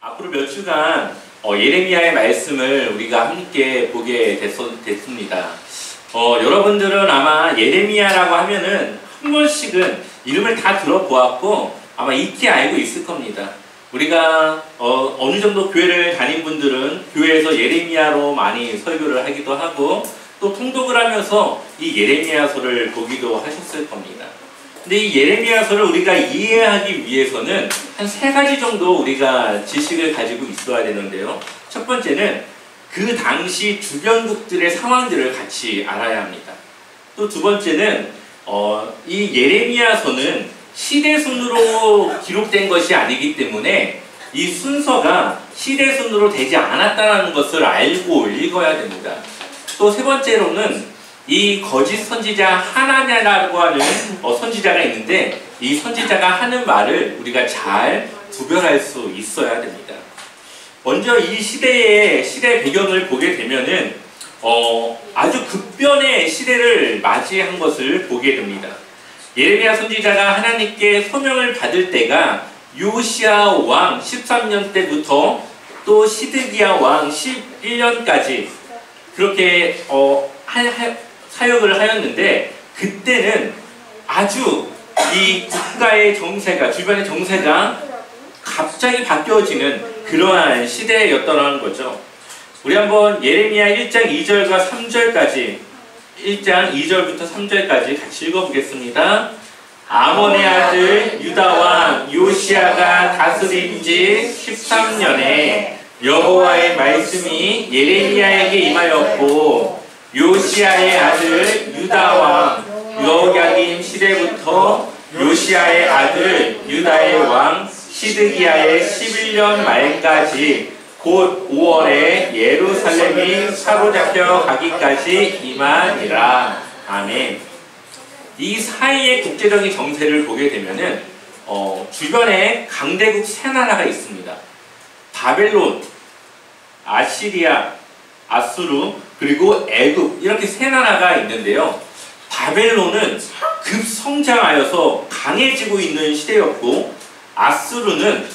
앞으로 몇 주간 예레미야의 말씀을 우리가 함께 보게 됐습니다. 여러분들은 아마 예레미야라고 하면은 한 번씩은 이름을 다 들어보았고 아마 익히 알고 있을 겁니다. 우리가 어느 정도 교회를 다닌 분들은 교회에서 예레미야로 많이 설교를 하기도 하고 또 통독을 하면서 이 예레미야서를 보기도 하셨을 겁니다. 근데 이 예레미야서를 우리가 이해하기 위해서는 한 3가지 정도 우리가 지식을 가지고 있어야 되는데요. 첫 번째는 그 당시 주변국들의 상황들을 같이 알아야 합니다. 또 두 번째는 이 예레미야서는 시대순으로 기록된 것이 아니기 때문에 이 순서가 시대순으로 되지 않았다는 것을 알고 읽어야 됩니다. 또 세 번째로는 이 거짓 선지자 하나냐라고 하는 선지자가 있는데 이 선지자가 하는 말을 우리가 잘 구별할 수 있어야 됩니다. 먼저 이 시대 배경을 보게 되면은 아주 급변의 시대를 맞이한 것을 보게 됩니다. 예레미야 선지자가 하나님께 소명을 받을 때가 요시야 왕 13년 때부터 또 시드기야 왕 11년까지 그렇게 사역을 하였는데 그때는 아주 이 국가의 정세가 주변의 정세가 갑자기 바뀌어지는 그러한 시대였더라는 거죠. 우리 한번 예레미야 1장 2절과 3절까지 1장 2절부터 3절까지 같이 읽어보겠습니다. 아몬의 아들 유다왕 요시야가 다스린 지 13년에 여호와의 말씀이 예레미야에게 임하였고 요시야의 아들 유다왕 여호야김 시대부터 요시야의 아들 유다의 왕 시드기야의 11년 말까지 곧 5월에 예루살렘이 사로잡혀 가기까지 임하니라. 아멘. 이 사이의 국제적인 정세를 보게 되면은 주변에 강대국 3나라가 있습니다. 바벨론, 아시리아, 아수르, 그리고 애굽 이렇게 3나라가 있는데요. 바벨론은 급성장하여서 강해지고 있는 시대였고 아수르는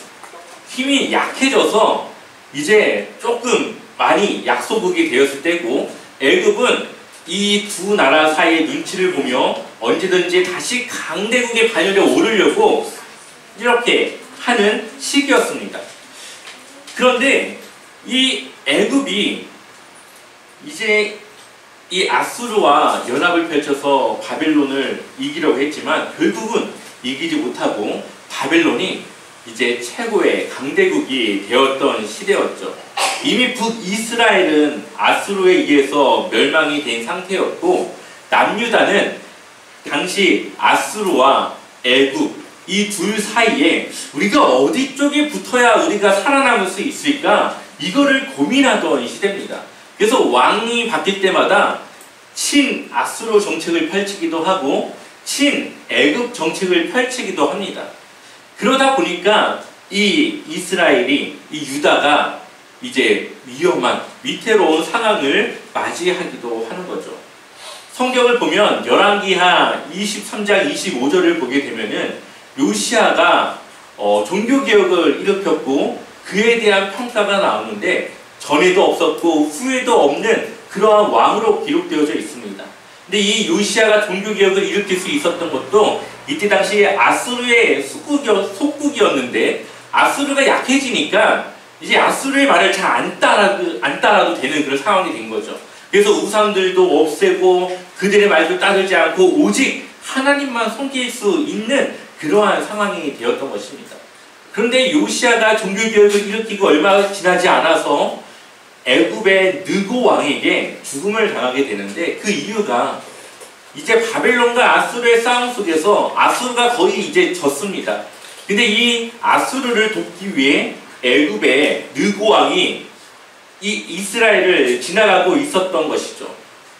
힘이 약해져서 이제 조금 많이 약소국이 되었을 때고 애굽은 이 두 나라 사이의 눈치를 보며 언제든지 다시 강대국의 반열에 오르려고 이렇게 하는 시기였습니다. 그런데 이 애굽이 이제 이 아수르와 연합을 펼쳐서 바벨론을 이기려고 했지만 결국은 이기지 못하고 바벨론이 이제 최고의 강대국이 되었던 시대였죠. 이미 북이스라엘은 아수르에 의해서 멸망이 된 상태였고 남유다는 당시 아수르와 애굽 이 둘 사이에 우리가 어디 쪽에 붙어야 우리가 살아남을 수 있을까 이거를 고민하던 시대입니다. 그래서 왕이 바뀔 때마다 친 아수르 정책을 펼치기도 하고 친 애굽 정책을 펼치기도 합니다. 그러다 보니까 이 이스라엘이 이 유다가 이제 위험한 위태로운 상황을 맞이하기도 하는 거죠. 성경을 보면 열왕기하 23장 25절을 보게 되면은 요시야가 종교개혁을 일으켰고 그에 대한 평가가 나오는데 전에도 없었고 후에도 없는 그러한 왕으로 기록되어져 있습니다. 근데 이 요시야가 종교개혁을 일으킬 수 있었던 것도 이때 당시 아수르의 속국이었는데 아수르가 약해지니까 이제 아수르의 말을 잘 안 따라도 되는 그런 상황이 된 거죠. 그래서 우상들도 없애고 그들의 말도 따르지 않고 오직 하나님만 섬길 수 있는 그러한 상황이 되었던 것입니다. 그런데 요시야가 종교개혁을 일으키고 얼마 지나지 않아서 애굽의 느고 왕에게 죽음을 당하게 되는데 그 이유가 이제 바벨론과 아수르의 싸움 속에서 아수르가 거의 이제 졌습니다. 근데 이 아수르를 돕기 위해 애굽의 느고 왕이 이 이스라엘을 지나가고 있었던 것이죠.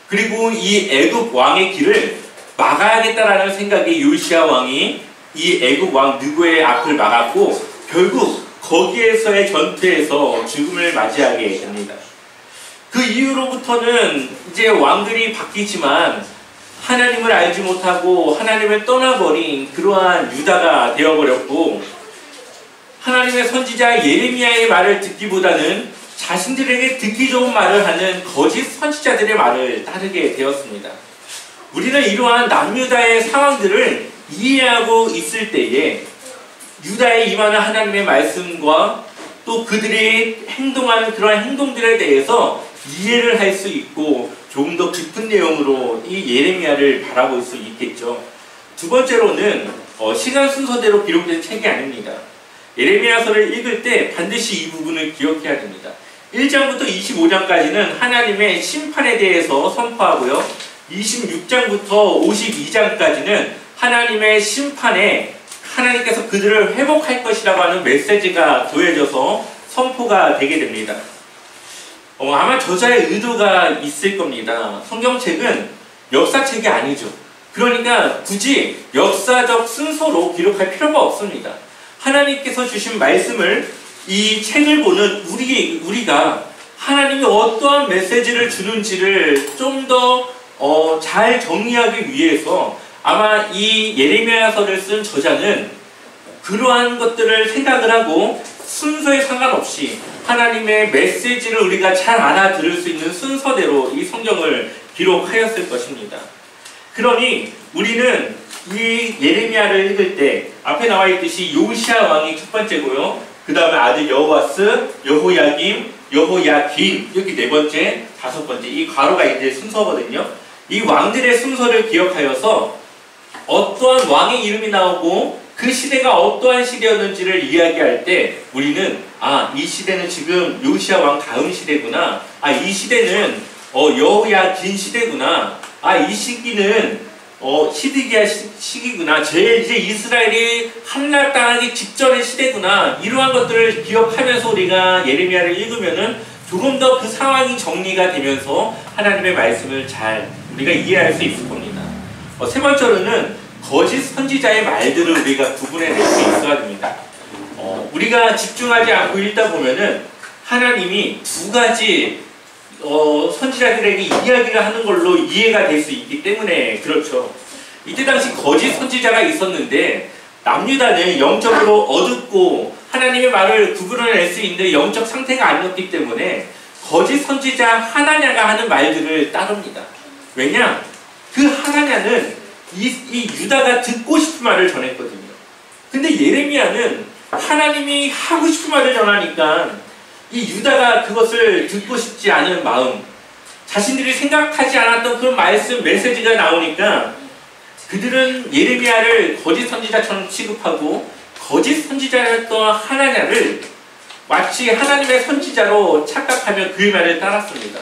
그리고 이 애굽 왕의 길을 막아야겠다라는 생각에 요시야 왕이 이 애굽 왕 느고의 앞을 막았고 결국 거기에서의 전투에서 죽음을 맞이하게 됩니다. 그 이후로부터는 이제 왕들이 바뀌지만 하나님을 알지 못하고 하나님을 떠나버린 그러한 유다가 되어버렸고 하나님의 선지자 예레미야의 말을 듣기보다는 자신들에게 듣기 좋은 말을 하는 거짓 선지자들의 말을 따르게 되었습니다. 우리는 이러한 남유다의 상황들을 이해하고 있을 때에 유다에 임하는 하나님의 말씀과 또 그들이 행동하는 그러한 행동들에 대해서 이해를 할 수 있고 조금 더 깊은 내용으로 이 예레미야를 바라볼 수 있겠죠. 두 번째로는 시간 순서대로 기록된 책이 아닙니다. 예레미야서를 읽을 때 반드시 이 부분을 기억해야 됩니다. 1장부터 25장까지는 하나님의 심판에 대해서 선포하고요. 26장부터 52장까지는 하나님의 심판에 하나님께서 그들을 회복할 것이라고 하는 메시지가 더해져서 선포가 되게 됩니다. 아마 저자의 의도가 있을 겁니다. 성경책은 역사책이 아니죠. 그러니까 굳이 역사적 순서로 기록할 필요가 없습니다. 하나님께서 주신 말씀을 이 책을 보는 우리가 하나님이 어떠한 메시지를 주는지를 좀 더 잘 정리하기 위해서 아마 이 예레미야서를 쓴 저자는 그러한 것들을 생각을 하고 순서에 상관없이 하나님의 메시지를 우리가 잘 알아들을 수 있는 순서대로 이 성경을 기록하였을 것입니다. 그러니 우리는 이 예레미야를 읽을 때 앞에 나와 있듯이 요시야 왕이 첫 번째고요. 그 다음에 아들 여호와스, 여호야김, 여호야긴 여기 네 번째, 다섯 번째 이 괄호가 이제 순서거든요. 이 왕들의 순서를 기억하여서 어떠한 왕의 이름이 나오고 그 시대가 어떠한 시대였는지를 이야기할 때 우리는 이 시대는 지금 요시야 왕 다음 시대구나. 이 시대는 여호야긴 시대구나. 이 시기는 시드기야 시기구나. 이제 이스라엘이 함락당하기 직전의 시대구나. 이러한 것들을 기억하면서 우리가 예레미야를 읽으면은 조금 더 그 상황이 정리가 되면서 하나님의 말씀을 잘 우리가 이해할 수 있을 겁니다. 세 번째로는 거짓 선지자의 말들을 우리가 구분해낼 수 있어야 됩니다. 우리가 집중하지 않고 읽다 보면은 하나님이 두 가지 선지자들에게 이야기를 하는 걸로 이해가 될 수 있기 때문에 그렇죠. 이때 당시 거짓 선지자가 있었는데 남유다는 영적으로 어둡고 하나님의 말을 구분해낼 수 있는 영적 상태가 아니었기 때문에 거짓 선지자 하나냐가 하는 말들을 따릅니다. 왜냐? 그 하나냐는 이 유다가 듣고 싶은 말을 전했거든요. 근데 예레미야는 하나님이 하고 싶은 말을 전하니까 이 유다가 그것을 듣고 싶지 않은 마음, 자신들이 생각하지 않았던 그 말씀, 메시지가 나오니까 그들은 예레미야를 거짓 선지자처럼 취급하고 거짓 선지자였던 하나냐를 마치 하나님의 선지자로 착각하며 그의 말을 따랐습니다.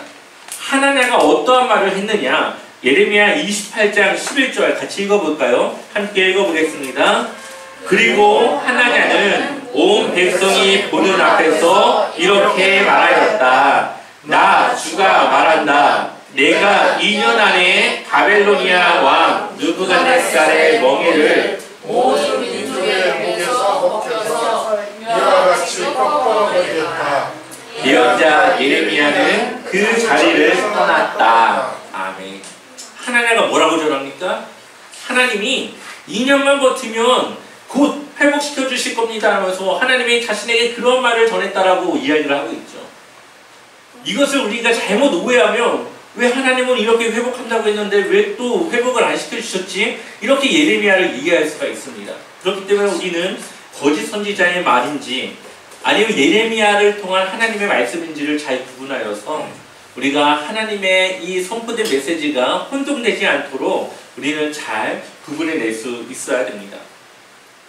하나냐가 어떠한 말을 했느냐? 예레미야 28장 11절 같이 읽어볼까요? 함께 읽어보겠습니다. 그리고 하나냐는 온 백성이 보는 앞에서 이렇게 말하였다. 나 주가 말한다. 내가 2년 안에 바벨로니아 왕 느부갓네살의 멍에를 모든 민족의 목에서 벗겨서 이와 같이 꺾어버리겠다. 예언자 예레미야는 그 자리를 떠났다. 아멘. 하나냐가 뭐라고 전합니까? 하나님이 2년만 버티면 곧 회복시켜 주실 겁니다 하면서 하나님이 자신에게 그런 말을 전했다라고 이야기를 하고 있죠. 이것을 우리가 잘못 오해하면 왜 하나님은 이렇게 회복한다고 했는데 왜 또 회복을 안 시켜주셨지? 이렇게 예레미야를 이해할 수가 있습니다. 그렇기 때문에 우리는 거짓 선지자의 말인지 아니면 예레미야를 통한 하나님의 말씀인지를 잘 구분하여서 우리가 하나님의 이 선포된 메시지가 혼동되지 않도록 우리는 잘 구분해낼 수 있어야 됩니다.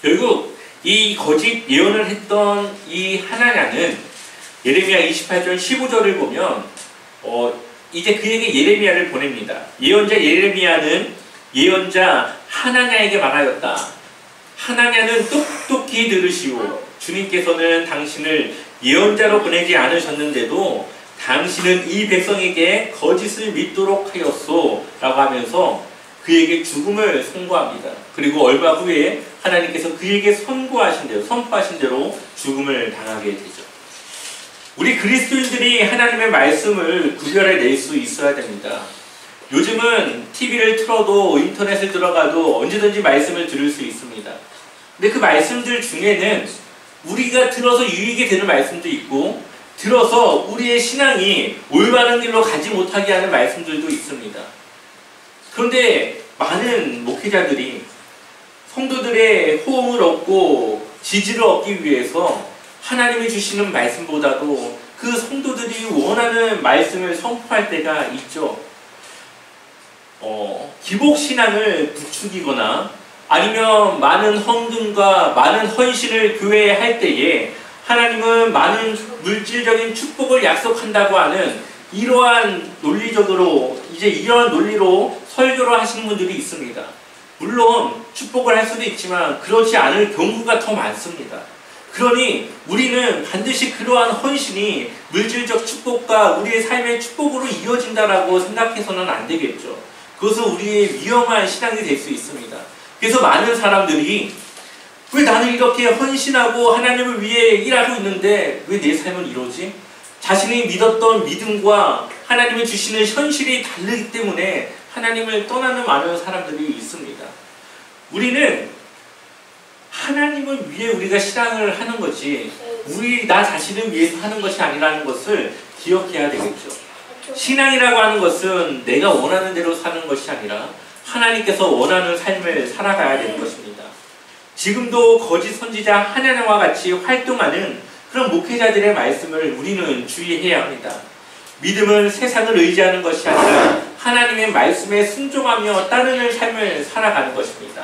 결국 이 거짓 예언을 했던 이 하나냐는 예레미야 28절 15절을 보면 이제 그에게 예레미야를 보냅니다. 예언자 예레미야는 예언자 하나냐에게 말하였다. 하나냐는 똑똑히 들으시오. 주님께서는 당신을 예언자로 보내지 않으셨는데도 당신은 이 백성에게 거짓을 믿도록 하였소 라고 하면서 그에게 죽음을 선고합니다. 그리고 얼마 후에 하나님께서 그에게 선포하신 대로 죽음을 당하게 되죠. 우리 그리스도인들이 하나님의 말씀을 구별해낼 수 있어야 됩니다. 요즘은 TV를 틀어도 인터넷을 들어가도 언제든지 말씀을 들을 수 있습니다. 근데 그 말씀들 중에는 우리가 들어서 유익이 되는 말씀도 있고 들어서 우리의 신앙이 올바른 길로 가지 못하게 하는 말씀들도 있습니다. 그런데 많은 목회자들이 성도들의 호응을 얻고 지지를 얻기 위해서 하나님이 주시는 말씀보다도 그 성도들이 원하는 말씀을 선포할 때가 있죠. 기복신앙을 부추기거나 아니면 많은 헌금과 많은 헌신을 교회에 할 때에 하나님은 많은 물질적인 축복을 약속한다고 하는 이러한 논리적으로 이런 논리로 설교를 하시는 분들이 있습니다. 물론 축복을 할 수도 있지만 그렇지 않을 경우가 더 많습니다. 그러니 우리는 반드시 그러한 헌신이 물질적 축복과 우리의 삶의 축복으로 이어진다라고 생각해서는 안 되겠죠. 그것은 우리의 위험한 신앙이 될 수 있습니다. 그래서 많은 사람들이 왜 나는 이렇게 헌신하고 하나님을 위해 일하고 있는데 왜 내 삶은 이러지? 자신이 믿었던 믿음과 하나님이 주시는 현실이 다르기 때문에 하나님을 떠나는 많은 사람들이 있습니다. 우리는 하나님을 위해 우리가 신앙을 하는 거지 나 자신을 위해서 하는 것이 아니라는 것을 기억해야 되겠죠. 신앙이라고 하는 것은 내가 원하는 대로 사는 것이 아니라 하나님께서 원하는 삶을 살아가야 되는 것입니다. 지금도 거짓 선지자 하나님과 같이 활동하는 그런 목회자들의 말씀을 우리는 주의해야 합니다. 믿음은 세상을 의지하는 것이 아니라 하나님의 말씀에 순종하며 따르는 삶을 살아가는 것입니다.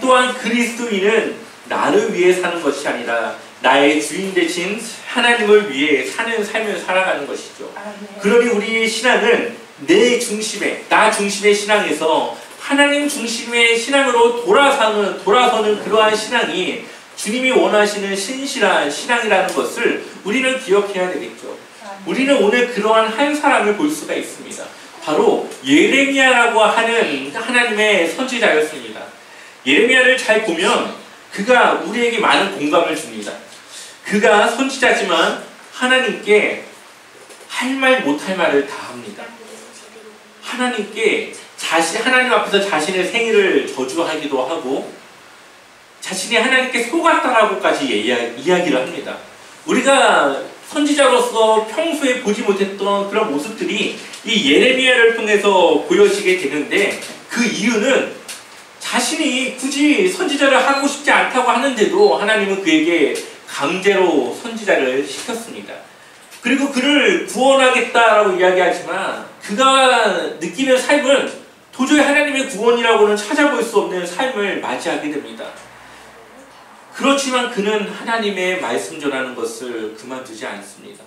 또한 그리스도인은 나를 위해 사는 것이 아니라 나의 주인 되신 하나님을 위해 사는 삶을 살아가는 것이죠. 그러니 우리의 신앙은 나 중심의 신앙에서 하나님 중심의 신앙으로 돌아서는 그러한 신앙이 주님이 원하시는 신실한 신앙이라는 것을 우리는 기억해야 되겠죠. 우리는 오늘 그러한 한 사람을 볼 수가 있습니다. 바로 예레미야라고 하는 하나님의 선지자였습니다. 예레미야를 잘 보면 그가 우리에게 많은 공감을 줍니다. 그가 선지자지만 하나님께 할 말 못할 말을 다 합니다. 하나님 앞에서 자신의 생일을 저주하기도 하고 자신이 하나님께 속았다라고까지 이야기를 합니다. 우리가 선지자로서 평소에 보지 못했던 그런 모습들이 이 예레미야를 통해서 보여지게 되는데 그 이유는 자신이 굳이 선지자를 하고 싶지 않다고 하는데도 하나님은 그에게 강제로 선지자를 시켰습니다. 그리고 그를 구원하겠다라고 이야기하지만 그가 느끼는 삶은 도저히 하나님의 구원이라고는 찾아볼 수 없는 삶을 맞이하게 됩니다. 그렇지만 그는 하나님의 말씀 전하는 것을 그만두지 않습니다.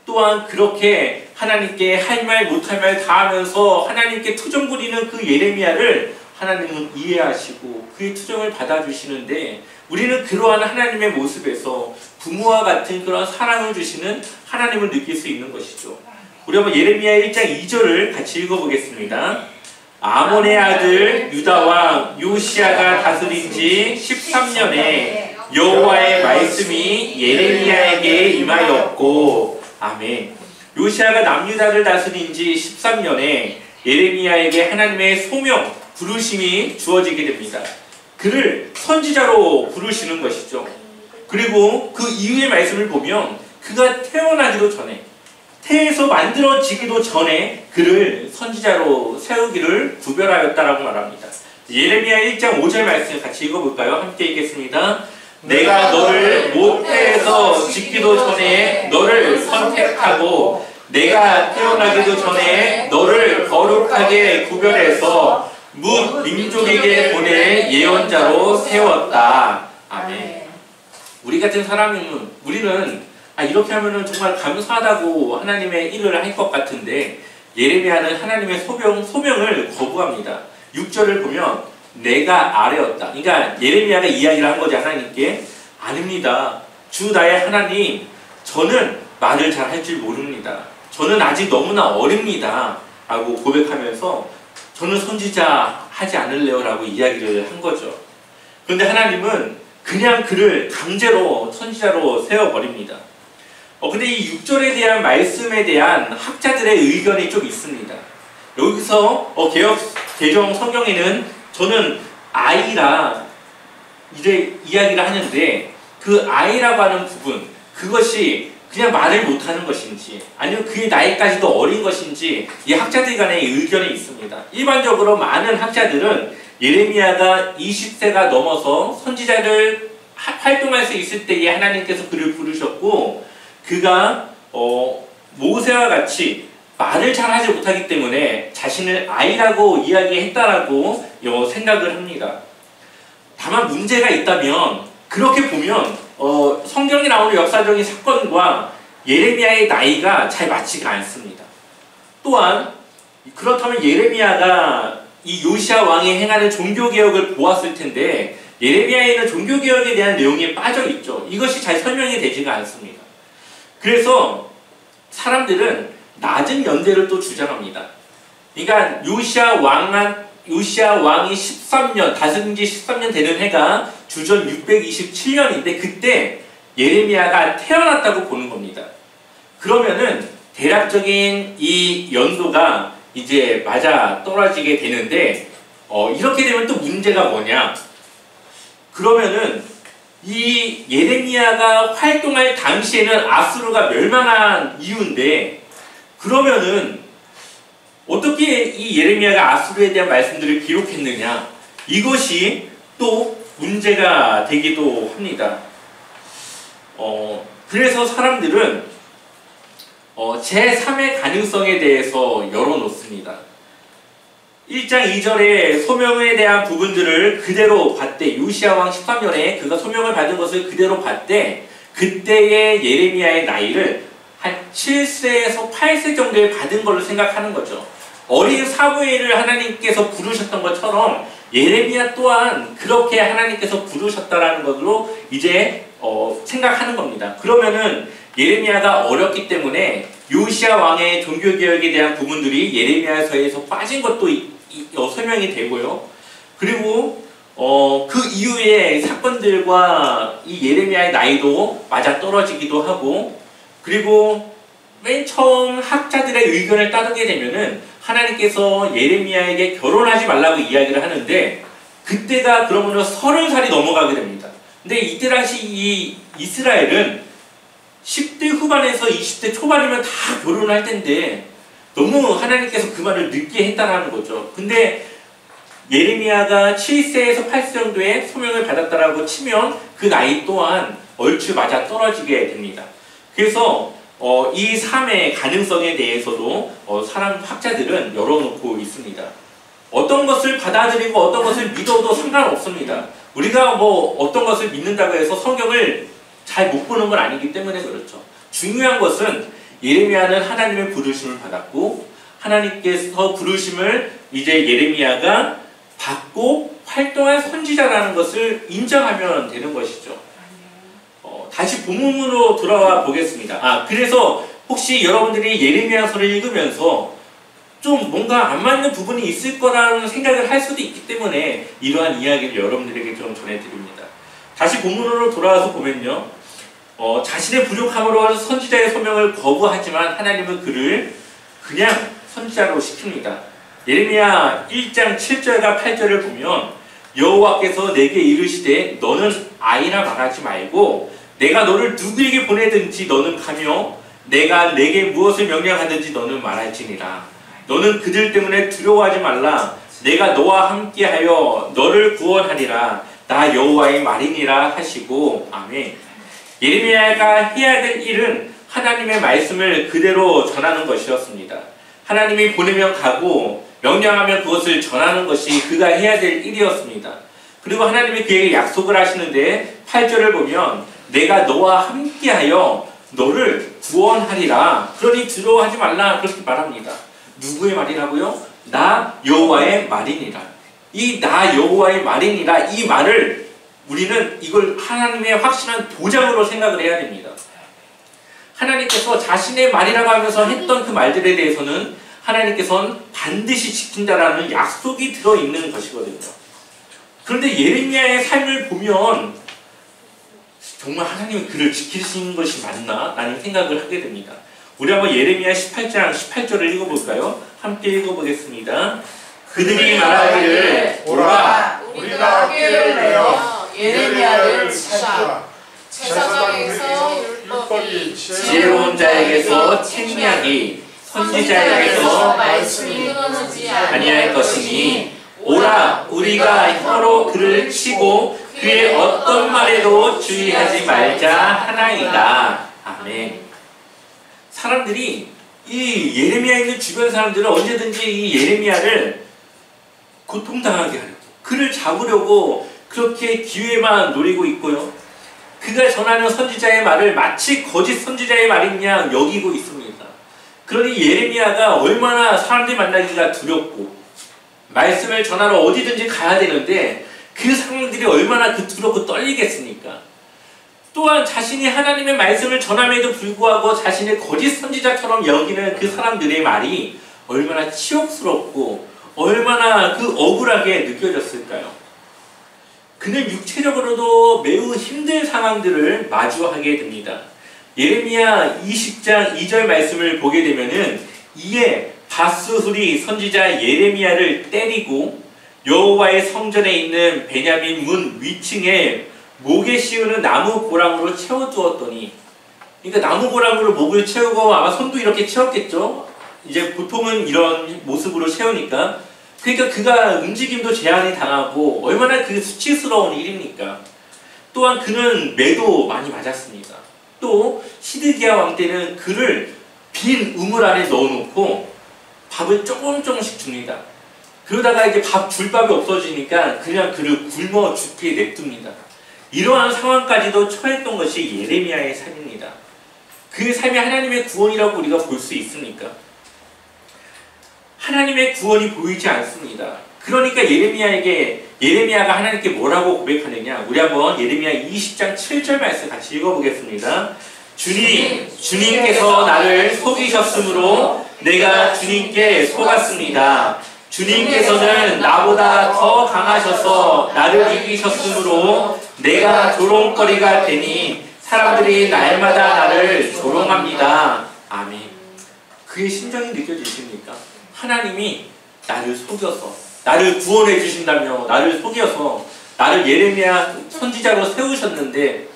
또한 그렇게 하나님께 할 말 못할 말 다 하면서 하나님께 투정 부리는 그 예레미야를 하나님은 이해하시고 그의 투정을 받아주시는데 우리는 그러한 하나님의 모습에서 부모와 같은 그런 사랑을 주시는 하나님을 느낄 수 있는 것이죠. 우리 한번 예레미야 1장 2절을 같이 읽어보겠습니다. 아몬의 아들 유다왕 요시야가 다스린 지 13년에 여호와의 말씀이 예레미야에게 임하였고 아멘. 요시야가 남유다를 다스린 지 13년에 예레미야에게 하나님의 소명, 부르심이 주어지게 됩니다. 그를 선지자로 부르시는 것이죠. 그리고 그 이후의 말씀을 보면 그가 태어나기도 전에 태에서 만들어지기도 전에 그를 선지자로 세우기를 구별하였다라고 말합니다. 예레미야 1장 5절 말씀 같이 읽어볼까요? 함께 읽겠습니다. 내가 너를 모태에서 짓기도 전에 너를 선택하고 내가 태어나기도 전에 너를 거룩하게 구별해서 뭇 민족에게 보낼 예언자로 세웠다. 아멘. 우리 같은 사람은 우리는 이렇게 하면은 정말 감사하다고 하나님의 일을 할 것 같은데 예레미야는 하나님의 소명을 거부합니다. 6절을 보면 내가 아뢰었다. 그러니까 예레미야가 이야기를 한 거지 하나님께. 아닙니다. 주 나의 하나님, 저는 말을 잘 할 줄 모릅니다. 저는 아직 너무나 어립니다. 라고 고백하면서 저는 선지자 하지 않을래요 라고 이야기를 한 거죠. 그런데 하나님은 그냥 그를 강제로 선지자로 세워버립니다. 근데 이 6절에 대한 말씀에 대한 학자들의 의견이 좀 있습니다. 여기서 개정 성경에는 저는 아이라 이제 이야기를 하는데 그 아이라고 하는 부분, 그것이 그냥 말을 못하는 것인지 아니면 그의 나이까지도 어린 것인지 이 학자들 간의 의견이 있습니다. 일반적으로 많은 학자들은 예레미야가 20세가 넘어서 선지자를 활동할 수 있을 때에 하나님께서 그를 부르셨고, 그가 모세와 같이 말을 잘하지 못하기 때문에 자신을 아이라고 이야기했다라고 생각을 합니다. 다만 문제가 있다면, 그렇게 보면 성경에 나오는 역사적인 사건과 예레미야의 나이가 잘 맞지가 않습니다. 또한 그렇다면 예레미야가 이 요시야 왕이 행하는 종교개혁을 보았을 텐데 예레미야에는 종교개혁에 대한 내용이 빠져있죠. 이것이 잘 설명이 되지가 않습니다. 그래서 사람들은 낮은 연대를 또 주장합니다. 그러니까 요시야 왕이 13년, 다스린 지 13년 되는 해가 주전 627년인데 그때 예레미야가 태어났다고 보는 겁니다. 그러면은 대략적인 이 연도가 이제 맞아 떨어지게 되는데 이렇게 되면 또 문제가 뭐냐? 그러면은 이 예레미야가 활동할 당시에는 아수르가 멸망한 이유인데, 그러면은 어떻게 이 예레미야가 아수르에 대한 말씀들을 기록했느냐? 이것이 또 문제가 되기도 합니다. 그래서 사람들은 제3의 가능성에 대해서 열어놓습니다. 1장 2절에 소명에 대한 부분들을 그대로 봤대. 요시야 왕 13년에 그가 소명을 받은 것을 그대로 봤대. 그때의 예레미야의 나이를 한 7세에서 8세 정도에 받은 걸로 생각하는 거죠. 어린 사무엘을 하나님께서 부르셨던 것처럼 예레미야 또한 그렇게 하나님께서 부르셨다라는 것으로 이제 생각하는 겁니다. 그러면은 예레미야가 어렸기 때문에 요시야 왕의 종교개혁에 대한 부분들이 예레미야서에서 빠진 것도 설명이 되고요. 그리고 그 이후의 사건들과 이 예레미야의 나이도 맞아떨어지기도 하고, 그리고 맨 처음 학자들의 의견을 따르게 되면은 하나님께서 예레미야에게 결혼하지 말라고 이야기를 하는데 그때가 그러면은 30살이 넘어가게 됩니다. 근데 이때 당시 이 이스라엘은 10대 후반에서 20대 초반이면 다 결혼할 텐데 너무 하나님께서 그 말을 늦게 했다라는 거죠. 근데 예레미야가 7세에서 8세 정도의 소명을 받았다라고 치면 그 나이 또한 얼추 맞아 떨어지게 됩니다. 그래서 이 삶의 가능성에 대해서도 학자들은 열어놓고 있습니다. 어떤 것을 받아들이고 어떤 것을 믿어도 상관없습니다. 우리가 어떤 것을 믿는다고 해서 성경을 잘 못 보는 건 아니기 때문에 그렇죠. 중요한 것은 예레미야는 하나님의 부르심을 받았고 하나님께서 부르심을 이제 예레미야가 받고 활동할 선지자라는 것을 인정하면 되는 것이죠. 다시 본문으로 돌아와 보겠습니다. 그래서 혹시 여러분들이 예레미야서를 읽으면서 좀 뭔가 안 맞는 부분이 있을 거라는 생각을 할 수도 있기 때문에 이러한 이야기를 여러분들에게 좀 전해드립니다. 다시 본문으로 돌아와서 보면요. 자신의 부족함으로 선지자의 소명을 거부하지만 하나님은 그를 그냥 선지자로 시킵니다. 예레미야 1장 7절과 8절을 보면 여호와께서 내게 이르시되 너는 아이라 말하지 말고 내가 너를 누구에게 보내든지 너는 가며 내가 내게 무엇을 명령하든지 너는 말할지니라. 너는 그들 때문에 두려워하지 말라. 내가 너와 함께하여 너를 구원하리라. 나 여호와의 말이니라 하시고. 아멘. 예레미야가 해야 될 일은 하나님의 말씀을 그대로 전하는 것이었습니다. 하나님이 보내면 가고 명령하면 그것을 전하는 것이 그가 해야 될 일이었습니다. 그리고 하나님이 그에게 약속을 하시는데 8절을 보면 내가 너와 함께하여 너를 구원하리라. 그러니 두려워하지 말라. 그렇게 말합니다. 누구의 말이라고요? 나 여호와의 말이니라. 이 나 여호와의 말이니라 이 말을 우리는 이걸 하나님의 확실한 보장으로 생각을 해야 됩니다. 하나님께서 자신의 말이라고 하면서 했던 그 말들에 대해서는 하나님께서는 반드시 지킨다라는 약속이 들어있는 것이거든요. 그런데 예레미야의 삶을 보면 정말 하나님은 그를 지키신 것이 맞나? 라는 생각을 하게 됩니다. 우리 한번 예레미야 18장 18절을 읽어볼까요? 함께 읽어보겠습니다. 그들이 말하기를 오라 우리가 학계를 내어 예레미야를 찾자. 여호와께서 율법이 지혜로운 자에게서 책략이 선지자에게서 말씀이 끊어지지 아니할 것이니 오라 우리가 혀로 그를 치고 그의 어떤 말에도 주의하지 말자 하나이다. 아멘. 사람들이 이 예레미야에 있는 주변 사람들은 언제든지 이 예레미야를 고통당하게 하려고 그를 잡으려고 그렇게 기회만 노리고 있고요. 그가 전하는 선지자의 말을 마치 거짓 선지자의 말인 양 여기고 있습니다. 그러니 예레미야가 얼마나 사람들이 만나기가 두렵고 말씀을 전하러 어디든지 가야 되는데 그 상황들이 얼마나 두렵고 떨리겠습니까? 또한 자신이 하나님의 말씀을 전함에도 불구하고 자신의 거짓 선지자처럼 여기는 그 사람들의 말이 얼마나 치욕스럽고 얼마나 억울하게 느껴졌을까요? 그는 육체적으로도 매우 힘든 상황들을 마주하게 됩니다. 예레미야 20장 2절 말씀을 보게 되면은 이에 바스훌이 선지자 예레미야를 때리고 여호와의 성전에 있는 베냐민 문 위층에 목에 씌우는 나무 고랑으로 채워두었더니, 그러니까 나무 고랑으로 목을 채우고 아마 손도 이렇게 채웠겠죠. 이제 보통은 이런 모습으로 채우니까, 그러니까 그가 움직임도 제한이 당하고 얼마나 그 수치스러운 일입니까? 또한 그는 매도 많이 맞았습니다. 또 시드기야 왕 때는 그를 빈 우물 안에 넣어놓고 밥을 조금씩 줍니다. 그러다가 이제 밥 줄 밥이 없어지니까 그냥 그를 굶어 죽게 냅둡니다. 이러한 상황까지도 처했던 것이 예레미야의 삶입니다. 그 삶이 하나님의 구원이라고 우리가 볼 수 있습니까? 하나님의 구원이 보이지 않습니다. 그러니까 예레미야가 하나님께 뭐라고 고백하느냐? 우리 한번 예레미야 20장 7절 말씀 같이 읽어보겠습니다. 주님께서 나를 속이셨으므로 내가 주님께 속았습니다. 주님께서는 나보다 더 강하셔서 나를 이기셨으므로 내가 조롱거리가 되니 사람들이 날마다 나를 조롱합니다. 아멘. 그의 심정이 느껴지십니까? 하나님이 나를 속여서 나를 구원해 주신다며 나를 속여서 나를 예레미야 선지자로 세우셨는데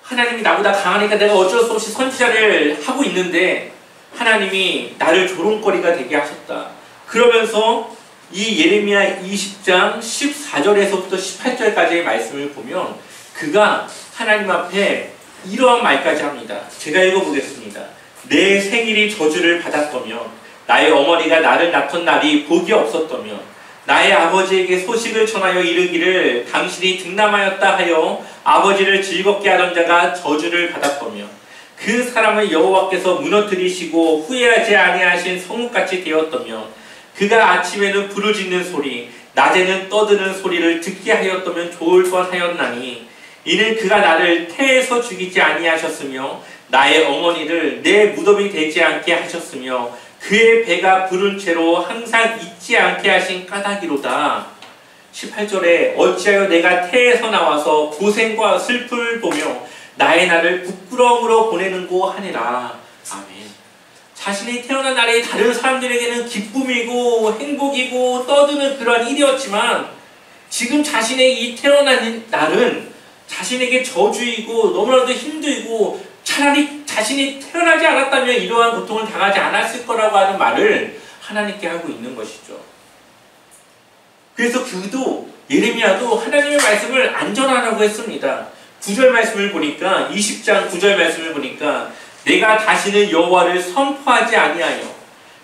하나님이 나보다 강하니까 내가 어쩔 수 없이 선지자를 하고 있는데 하나님이 나를 조롱거리가 되게 하셨다. 그러면서 이 예레미야 20장 14절에서부터 18절까지의 말씀을 보면 그가 하나님 앞에 이러한 말까지 합니다. 제가 읽어보겠습니다. 내 생일이 저주를 받았다며 나의 어머니가 나를 낳던 날이 복이 없었다며 나의 아버지에게 소식을 전하여 이르기를 당신이 득남하였다 하여 아버지를 즐겁게 하던 자가 저주를 받았다며 그 사람을 여호와께서 무너뜨리시고 후회하지 아니하신 성읍같이 되었다며 그가 아침에는 부르짖는 소리 낮에는 떠드는 소리를 듣게 하였다면 좋을 뻔하였나니 이는 그가 나를 태에서 죽이지 아니하셨으며 나의 어머니를 내 무덤이 되지 않게 하셨으며 그의 배가 부른 채로 항상 잊지 않게 하신 까닭이로다. 18절에 어찌하여 내가 태에서 나와서 고생과 슬픔을 보며 나의 날을 부끄러움으로 보내는고 하니라. 아멘. 자신이 태어난 날이 다른 사람들에게는 기쁨이고 행복이고 떠드는 그러한 일이었지만 지금 자신의 이 태어난 날은 자신에게 저주이고 너무나도 힘들고 차라리 자신이 태어나지 않았다면 이러한 고통을 당하지 않았을 거라고 하는 말을 하나님께 하고 있는 것이죠. 그래서 그도 예레미야도 하나님의 말씀을 안 전하라고 했습니다. 9절 말씀을 보니까 20장 9절 말씀을 보니까 내가 다시는 여호와를 선포하지 아니하여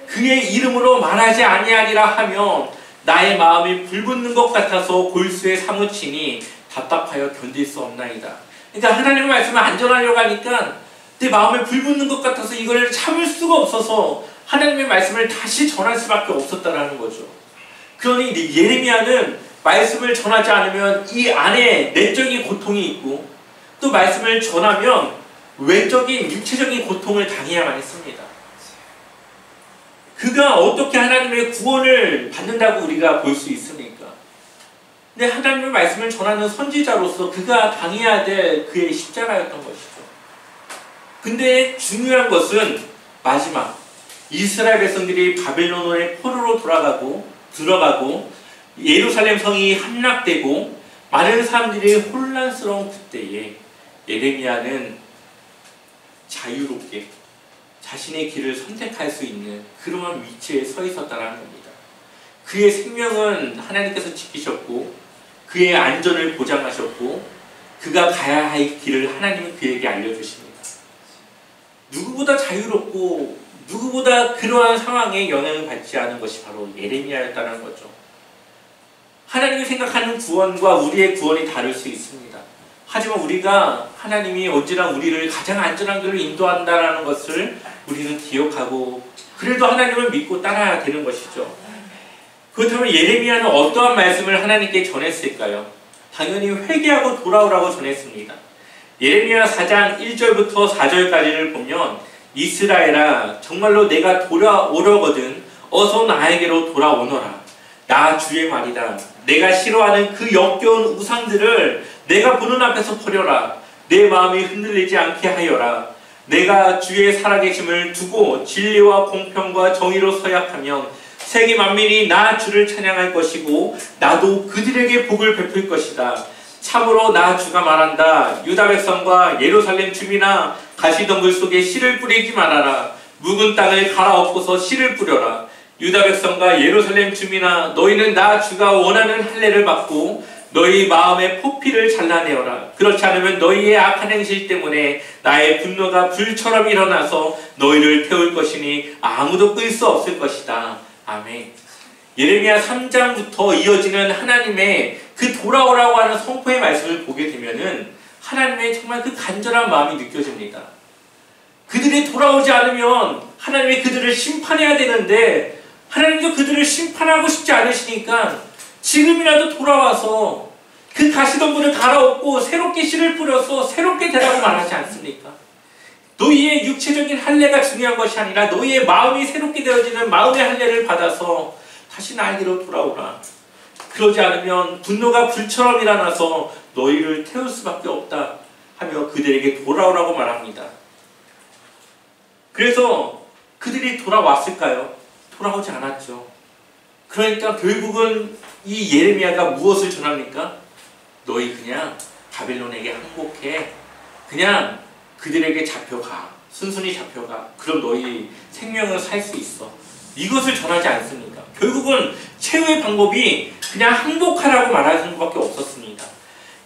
그의 이름으로 말하지 아니하리라 하면 나의 마음이 불붙는 것 같아서 골수에 사무치니 답답하여 견딜 수 없나이다. 그러니까 하나님의 말씀을 안 전하려고 하니까 내 마음에 불붙는 것 같아서 이걸 참을 수가 없어서 하나님의 말씀을 다시 전할 수밖에 없었다라는 거죠. 그러니 예레미야는 말씀을 전하지 않으면 이 안에 내적인 고통이 있고 또 말씀을 전하면 외적인 육체적인 고통을 당해야만 했습니다. 그가 어떻게 하나님의 구원을 받는다고 우리가 볼 수 있습니까? 근데 하나님의 말씀을 전하는 선지자로서 그가 당해야 될 그의 십자가였던 것이죠. 근데 중요한 것은 마지막 이스라엘 백성들이 바벨론의 포로로 들어가고 예루살렘 성이 함락되고 많은 사람들이 혼란스러운 그때에 예레미야는 자유롭게 자신의 길을 선택할 수 있는 그러한 위치에 서 있었다는 겁니다. 그의 생명은 하나님께서 지키셨고 그의 안전을 보장하셨고 그가 가야 할 길을 하나님은 그에게 알려주십니다. 누구보다 자유롭고 누구보다 그러한 상황에 영향을 받지 않은 것이 바로 예레미야였다는 거죠. 하나님이 생각하는 구원과 우리의 구원이 다를 수 있습니다. 하지만 우리가 하나님이 언제나 우리를 가장 안전한 길로 인도한다는 것을 우리는 기억하고 그래도 하나님을 믿고 따라야 되는 것이죠. 그렇다면 예레미야는 어떠한 말씀을 하나님께 전했을까요? 당연히 회개하고 돌아오라고 전했습니다. 예레미야 4장 1절부터 4절까지를 보면 이스라엘아 정말로 내가 돌아오려거든 어서 나에게로 돌아오너라. 나 주의 말이다. 내가 싫어하는 그 역겨운 우상들을 내가 보는 앞에서 버려라. 내 마음이 흔들리지 않게 하여라. 내가 주의 살아계심을 두고 진리와 공평과 정의로 서약하면 세계 만민이 나 주를 찬양할 것이고 나도 그들에게 복을 베풀 것이다. 참으로 나 주가 말한다. 유다 백성과 예루살렘 주민아 가시덤불 속에 씨를 뿌리지 말아라. 묵은 땅을 갈아엎고서 씨를 뿌려라. 유다 백성과 예루살렘 주민아 너희는 나 주가 원하는 할례를 받고 너희 마음의 포피를 잘라내어라. 그렇지 않으면 너희의 악한 행실 때문에 나의 분노가 불처럼 일어나서 너희를 태울 것이니 아무도 끌 수 없을 것이다. 아멘. 예레미야 3장부터 이어지는 하나님의 그 돌아오라고 하는 선포의 말씀을 보게 되면은 하나님의 정말 그 간절한 마음이 느껴집니다. 그들이 돌아오지 않으면 하나님이 그들을 심판해야 되는데 하나님도 그들을 심판하고 싶지 않으시니까 지금이라도 돌아와서 그 가시덤불을 갈아엎고 새롭게 씨를 뿌려서 새롭게 되라고 말하지 않습니까? 너희의 육체적인 할례가 중요한 것이 아니라 너희의 마음이 새롭게 되어지는 마음의 할례를 받아서 다시 나에게로 돌아오라. 그러지 않으면 분노가 불처럼 일어나서 너희를 태울 수밖에 없다 하며 그들에게 돌아오라고 말합니다. 그래서 그들이 돌아왔을까요? 돌아오지 않았죠. 그러니까 결국은 이 예레미야가 무엇을 전합니까? 너희 그냥 바벨론에게 항복해. 그냥 그들에게 잡혀가. 순순히 잡혀가. 그럼 너희 생명을 살 수 있어. 이것을 전하지 않습니까? 결국은 최후의 방법이 그냥 항복하라고 말하는 것밖에 없었습니다.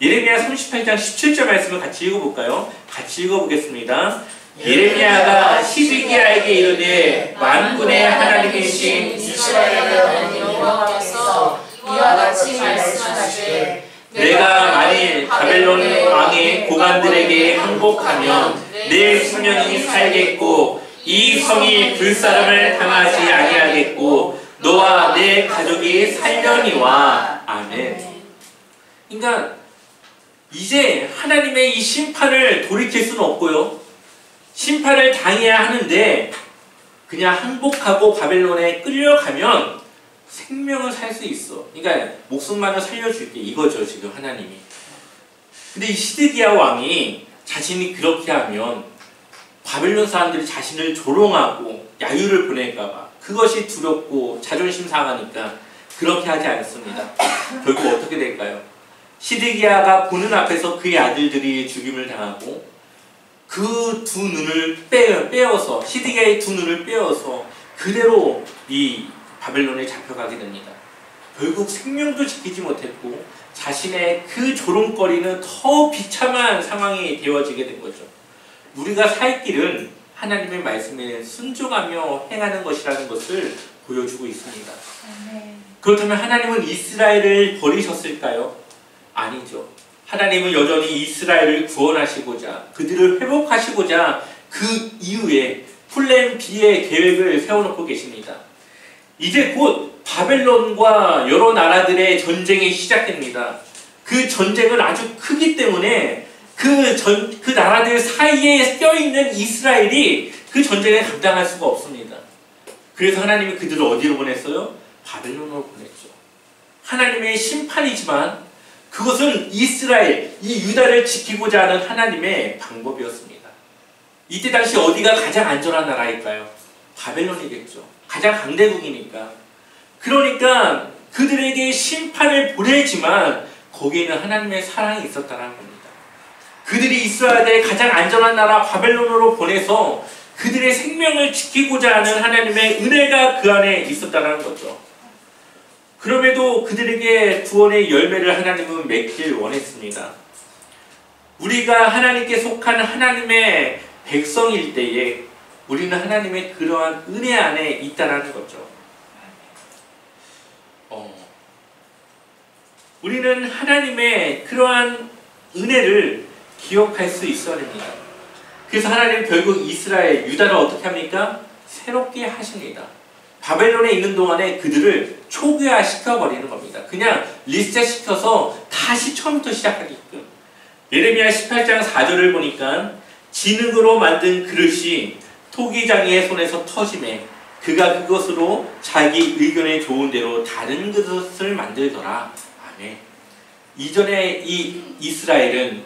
예레미야 38장 17절 말씀을 같이 읽어볼까요? 같이 읽어보겠습니다. 예레미야가 시드기야에게 이르되 만군의 하나님이신 이스라엘의 여호와께서 이와 같이 말씀하시되 내가 만일 바벨론 왕의 고관들에게 항복하면 내 수명이 살겠고 이 성이 불사름을 당하지 아니하겠고 너와 내 가족이 살려니와. 아멘. 그러니까 이제 하나님의 이 심판을 돌이킬 수는 없고요. 심판을 당해야 하는데 그냥 항복하고 바벨론에 끌려가면 생명을 살 수 있어. 그러니까 목숨만을 살려줄게 이거죠 지금 하나님이. 근데 이 시드기야 왕이 자신이 그렇게 하면 바벨론 사람들이 자신을 조롱하고 야유를 보낼까봐 그것이 두렵고 자존심 상하니까 그렇게 하지 않습니다. 결국 어떻게 될까요? 시드기야가 보는 앞에서 그의 아들들이 죽임을 당하고 그 두 눈을 빼어서 시드기야의 두 눈을 빼어서 그대로 이 바벨론에 잡혀가게 됩니다. 결국 생명도 지키지 못했고 자신의 그 조롱거리는 더 비참한 상황이 되어지게 된 거죠. 우리가 살 길은 하나님의 말씀에 순종하며 행하는 것이라는 것을 보여주고 있습니다. 그렇다면 하나님은 이스라엘을 버리셨을까요? 아니죠. 하나님은 여전히 이스라엘을 구원하시고자 그들을 회복하시고자 그 이후에 플랜 B의 계획을 세워놓고 계십니다. 이제 곧 바벨론과 여러 나라들의 전쟁이 시작됩니다. 그 전쟁은 아주 크기 때문에 그 나라들 사이에 껴있는 이스라엘이 그 전쟁에 감당할 수가 없습니다. 그래서 하나님이 그들을 어디로 보냈어요? 바벨론으로 보냈죠. 하나님의 심판이지만 그것은 이스라엘, 이 유다를 지키고자 하는 하나님의 방법이었습니다. 이때 당시 어디가 가장 안전한 나라일까요? 바벨론이겠죠. 가장 강대국이니까. 그러니까 그들에게 심판을 보내지만 거기에는 하나님의 사랑이 있었다는 겁니다. 그들이 있어야 될 가장 안전한 나라 바벨론으로 보내서 그들의 생명을 지키고자 하는 하나님의 은혜가 그 안에 있었다는 거죠. 그럼에도 그들에게 구원의 열매를 하나님은 맺길 원했습니다. 우리가 하나님께 속한 하나님의 백성일 때에 우리는 하나님의 그러한 은혜 안에 있다는 거죠. 우리는 하나님의 그러한 은혜를 기억할 수 있어야 됩니다. 그래서 하나님은 결국 이스라엘, 유다를 어떻게 합니까? 새롭게 하십니다. 바벨론에 있는 동안에 그들을 초기화시켜버리는 겁니다. 그냥 리셋시켜서 다시 처음부터 시작하게끔. 예레미야 18장 4절을 보니까 진흙으로 만든 그릇이 토기장이의 손에서 터지매 그가 그것으로 자기 의견에 좋은 대로 다른 그릇을 만들더라. 아멘. 이전에 이 이스라엘은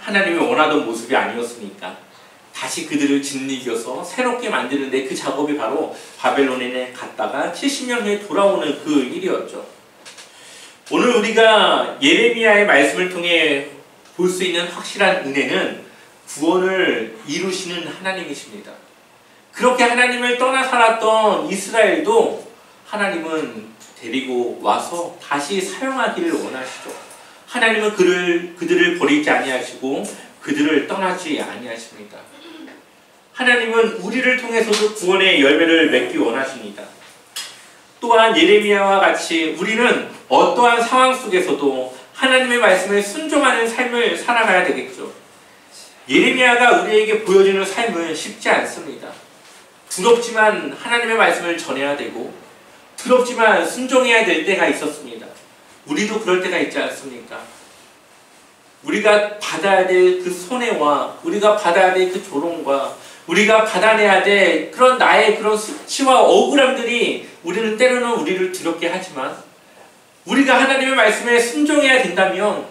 하나님이 원하던 모습이 아니었으니까 다시 그들을 짓이겨서 새롭게 만드는데 그 작업이 바로 바벨론에 갔다가 70년 후에 돌아오는 그 일이었죠. 오늘 우리가 예레미야의 말씀을 통해 볼 수 있는 확실한 은혜는 구원을 이루시는 하나님이십니다. 그렇게 하나님을 떠나 살았던 이스라엘도 하나님은 데리고 와서 다시 사용하기를 원하시죠. 하나님은 그들을 버리지 아니하시고 그들을 떠나지 아니하십니다. 하나님은 우리를 통해서도 구원의 열매를 맺기 원하십니다. 또한 예레미야와 같이 우리는 어떠한 상황 속에서도 하나님의 말씀에 순종하는 삶을 살아가야 되겠죠. 예레미야가 우리에게 보여주는 삶은 쉽지 않습니다. 두렵지만 하나님의 말씀을 전해야 되고 두렵지만 순종해야 될 때가 있었습니다. 우리도 그럴 때가 있지 않습니까? 우리가 받아야 될 그 손해와 우리가 받아야 될 그 조롱과 우리가 받아내야 될 그런 나의 그런 수치와 억울함들이 우리는 때로는 우리를 두렵게 하지만 우리가 하나님의 말씀에 순종해야 된다면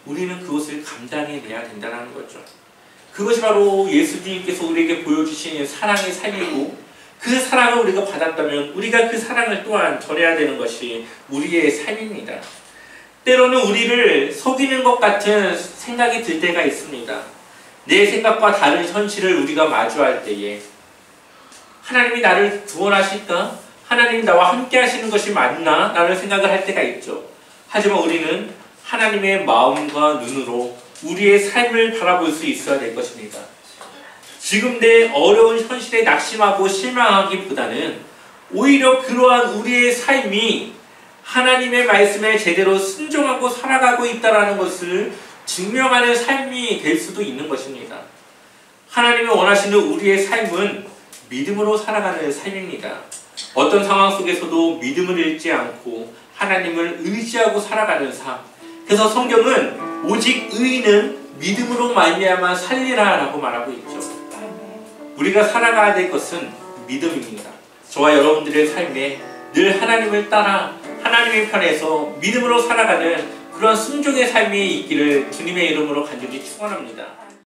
우리는 그것을 감당해내야 된다는 거죠. 그것이 바로 예수님께서 우리에게 보여주신 사랑의 삶이고 그 사랑을 우리가 받았다면 우리가 그 사랑을 또한 전해야 되는 것이 우리의 삶입니다. 때로는 우리를 속이는 것 같은 생각이 들 때가 있습니다. 내 생각과 다른 현실을 우리가 마주할 때에 하나님이 나를 구원하실까? 하나님이 나와 함께 하시는 것이 맞나? 라는 생각을 할 때가 있죠. 하지만 우리는 하나님의 마음과 눈으로 우리의 삶을 바라볼 수 있어야 될 것입니다. 지금 내 어려운 현실에 낙심하고 실망하기보다는 오히려 그러한 우리의 삶이 하나님의 말씀에 제대로 순종하고 살아가고 있다는 것을 증명하는 삶이 될 수도 있는 것입니다. 하나님이 원하시는 우리의 삶은 믿음으로 살아가는 삶입니다. 어떤 상황 속에서도 믿음을 잃지 않고 하나님을 의지하고 살아가는 삶. 그래서 성경은 오직 의인은 믿음으로 말미암아 살리라 라고 말하고 있죠. 우리가 살아가야 될 것은 믿음입니다. 저와 여러분들의 삶에 늘 하나님을 따라 하나님의 편에서 믿음으로 살아가는 그런 순종의 삶이 있기를 주님의 이름으로 간절히 축원합니다.